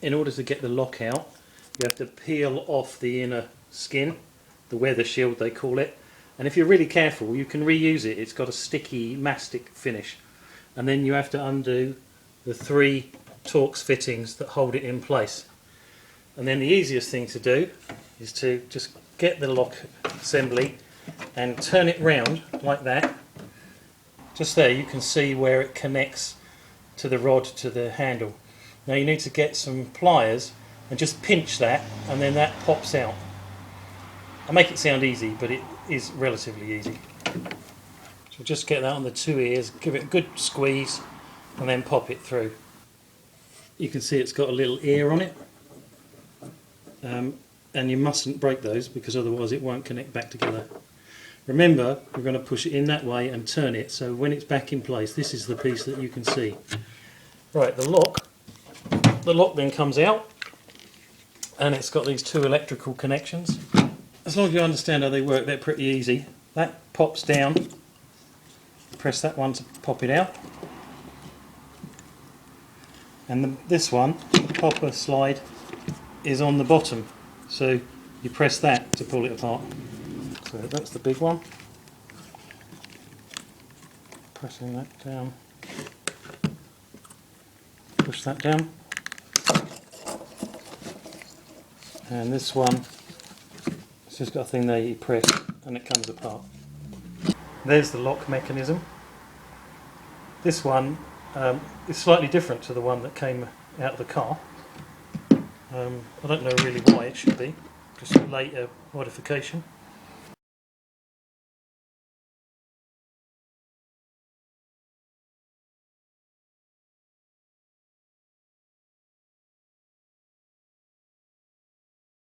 in order to get the lock out, you have to peel off the inner skin, the weather shield they call it, and if you're really careful you can reuse it. It's got a sticky mastic finish, and then you have to undo the 3 Torx fittings that hold it in place. And then the easiest thing to do is to just get the lock assembly and turn it round like that. Just there you can see where it connects to the rod to the handle. Now you need to get some pliers and just pinch that, and then that pops out. I make it sound easy, but it is relatively easy. So just get that on the 2 ears, give it a good squeeze, and then pop it through. You can see it's got a little ear on it, and you mustn't break those because otherwise it won't connect back together. Remember, we're going to push it in that way and turn it, so when it's back in place, this is the piece that you can see. Right, the lock then comes out, and it's got these 2 electrical connections. As long as you understand how they work, they're pretty easy. That pops down, press that one to pop it out, and this one, the popper slide, is on the bottom, so you press that to pull it apart. So that's the big one. Pressing that down, push that down, and this one, it's just got a thing there you press and it comes apart. There's the lock mechanism. This one is slightly different to the one that came out of the car. I don't know really why it should be, just a later modification.